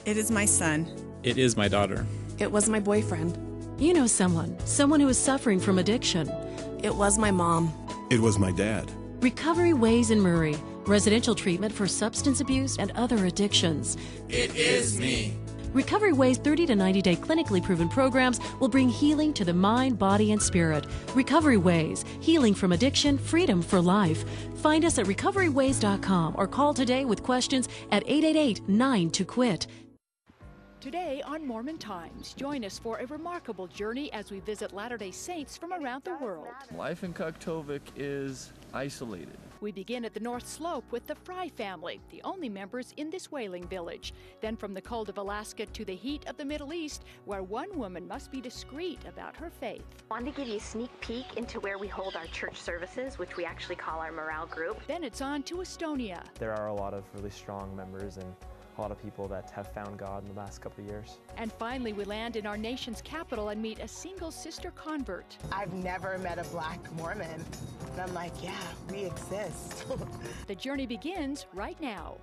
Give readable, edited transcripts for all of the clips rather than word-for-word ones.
It is my son. It is my daughter. It was my boyfriend. You know someone who is suffering from addiction. It was my mom. It was my dad. Recovery Ways in Murray, residential treatment for substance abuse and other addictions. It is me. Recovery Ways 30 to 90-day clinically proven programs will bring healing to the mind, body, and spirit. Recovery Ways, healing from addiction, freedom for life. Find us at recoveryways.com or call today with questions at 888-9-TO-QUIT. Today on Mormon Times, join us for a remarkable journey as we visit Latter-day Saints from around the world. Life in Kaktovic is isolated. We begin at the North Slope with the Fry family, the only members in this whaling village. Then from the cold of Alaska to the heat of the Middle East, where one woman must be discreet about her faith. I wanted to give you a sneak peek into where we hold our church services, which we actually call our morale group. Then it's on to Estonia. There are a lot of really strong members and a lot of people that have found God in the last couple of years. And finally, we land in our nation's capital and meet a single sister convert. I've never met a black Mormon. And I'm like, yeah, we exist. The journey begins right now.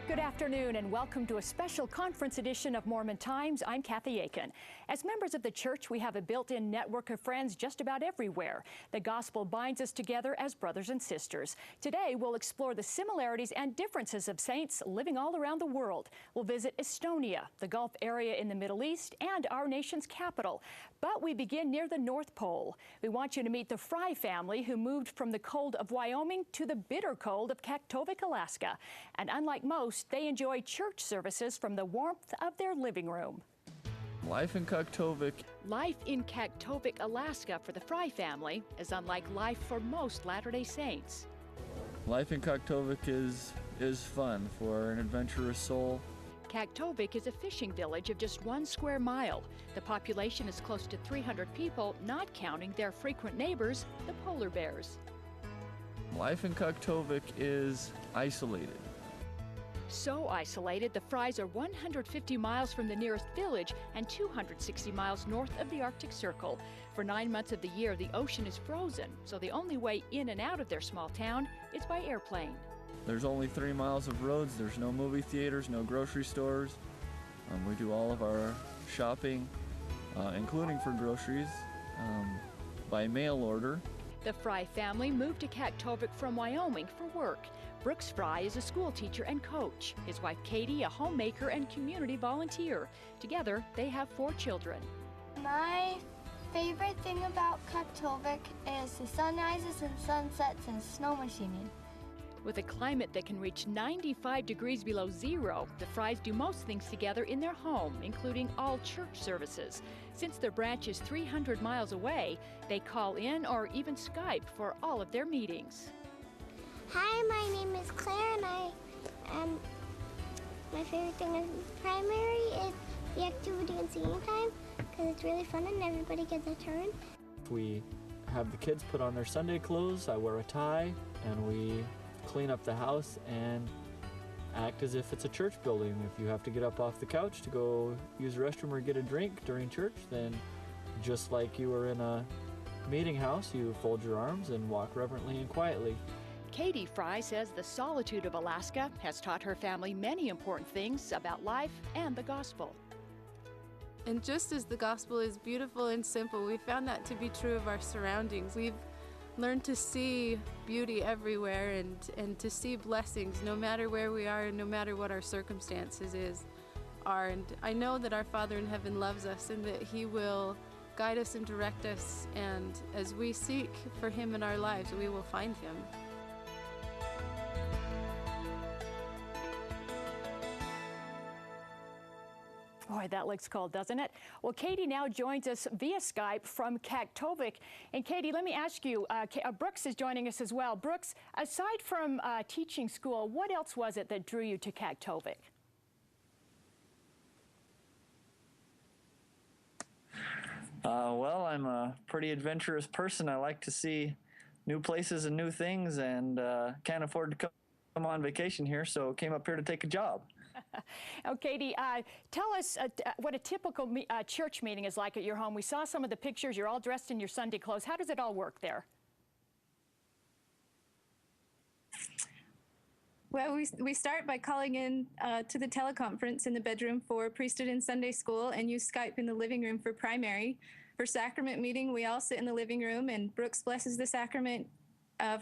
Good afternoon and welcome to a special conference edition of Mormon Times. I'm Kathy Aiken. As members of the church, we have a built-in network of friends just about everywhere. The gospel binds us together as brothers and sisters. Today, we'll explore the similarities and differences of saints living all around the world. We'll visit Estonia, the Gulf area in the Middle East, and our nation's capital. But we begin near the North Pole. We want you to meet the Fry family who moved from the cold of Wyoming to the bitter cold of Kaktovic, Alaska. And unlike most, they enjoy church services from the warmth of their living room. Life in Kaktovic. Life in Kaktovic, Alaska for the Fry family is unlike life for most Latter-day Saints. Life in Kaktovic is fun for an adventurous soul. Kaktovic is a fishing village of just 1 square mile. The population is close to 300 people, not counting their frequent neighbors, the polar bears. Life in Kaktovic is isolated. So isolated, the Frys are 150 miles from the nearest village and 260 miles north of the Arctic Circle. For 9 months of the year, the ocean is frozen, so the only way in and out of their small town is by airplane. There's only 3 miles of roads. There's no movie theaters, no grocery stores. We do all of our shopping, including for groceries, by mail order. The Fry family moved to Kaktovic from Wyoming for work. Brooks Fry is a school teacher and coach. His wife Katie, a homemaker and community volunteer. Together, they have 4 children. My favorite thing about Kaktovic is the sunrises and sunsets and snow machining. With a climate that can reach 95 degrees below zero, the Frys do most things together in their home, including all church services. Since their branch is 300 miles away, they call in or even Skype for all of their meetings. Hi, my name is Claire, and my favorite thing in primary is the activity and singing time, because it's really fun and everybody gets a turn. We have the kids put on their Sunday clothes, I wear a tie, and we clean up the house and act as if it's a church building. If you have to get up off the couch to go use the restroom or get a drink during church, then just like you were in a meeting house, you fold your arms and walk reverently and quietly. Katie Fry says the solitude of Alaska has taught her family many important things about life and the gospel. And just as the gospel is beautiful and simple, we found that to be true of our surroundings. We've learned to see beauty everywhere and to see blessings no matter where we are and no matter what our circumstances are. And I know that our Father in heaven loves us and that He will guide us and direct us, and as we seek for Him in our lives, we will find Him. Boy, that looks cool, doesn't it? Well, Katie now joins us via Skype from Kaktovic. And Katie, let me ask you, Brooks is joining us as well. Brooks, aside from teaching school, what else was it that drew you to Kaktovic? Well, I'm a pretty adventurous person. I like to see new places and new things, and can't afford to come on vacation here, so came up here to take a job. Oh, Katie, tell us what a typical church meeting is like at your home. We saw some of the pictures. You're all dressed in your Sunday clothes. How does it all work there? Well, we start by calling in to the teleconference in the bedroom for priesthood and Sunday school, and use Skype in the living room for primary. For sacrament meeting, we all sit in the living room, and Brooks blesses the sacrament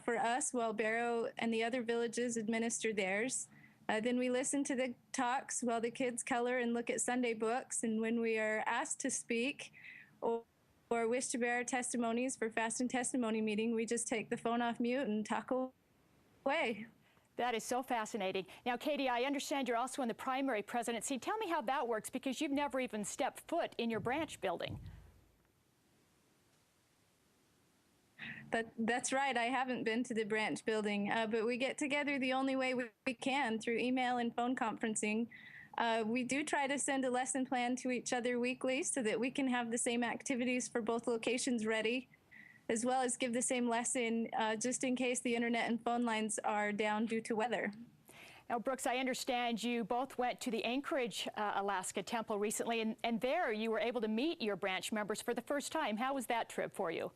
for us while Barrow and the other villages administer theirs. Then we listen to the talks while the kids color and look at Sunday books, and when we are asked to speak or wish to bear our testimonies for fast and testimony meeting, we just take the phone off mute and talk away. That is so fascinating. Now, Katie, I understand you're also in the primary presidency. Tell me how that works, because you've never even stepped foot in your branch building. That's right. I haven't been to the branch building, but we get together the only way we can, through email and phone conferencing. We do try to send a lesson plan to each other weekly so that we can have the same activities for both locations ready, as well as give the same lesson just in case the internet and phone lines are down due to weather. Now, Brooks, I understand you both went to the Anchorage, Alaska temple recently, and there you were able to meet your branch members for the first time. How was that trip for you?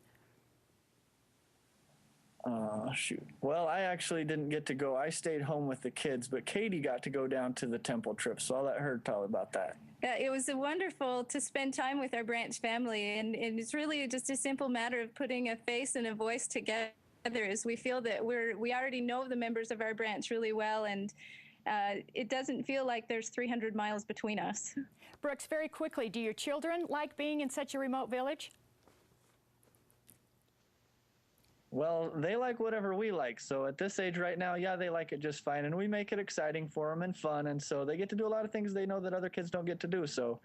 Shoot. Well, I actually didn't get to go. I stayed home with the kids, but Katie got to go down to the temple trip, so I'll let her tell about that. Yeah, it was wonderful to spend time with our branch family, and it's really just a simple matter of putting a face and a voice together, as we feel that we already know the members of our branch really well, and it doesn't feel like there's 300 miles between us. Brooks, very quickly, do your children like being in such a remote village? Well, they like whatever we like. So at this age right now, yeah, they like it just fine. And we make it exciting for them and fun. And so they get to do a lot of things they know that other kids don't get to do. So,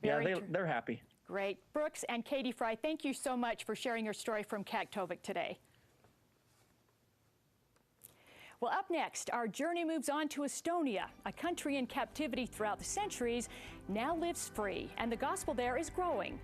yeah, they're happy. Great. Brooks and Katie Fry, thank you so much for sharing your story from Kaktovic today. Well, up next, our journey moves on to Estonia, a country in captivity throughout the centuries, now lives free, and the gospel there is growing.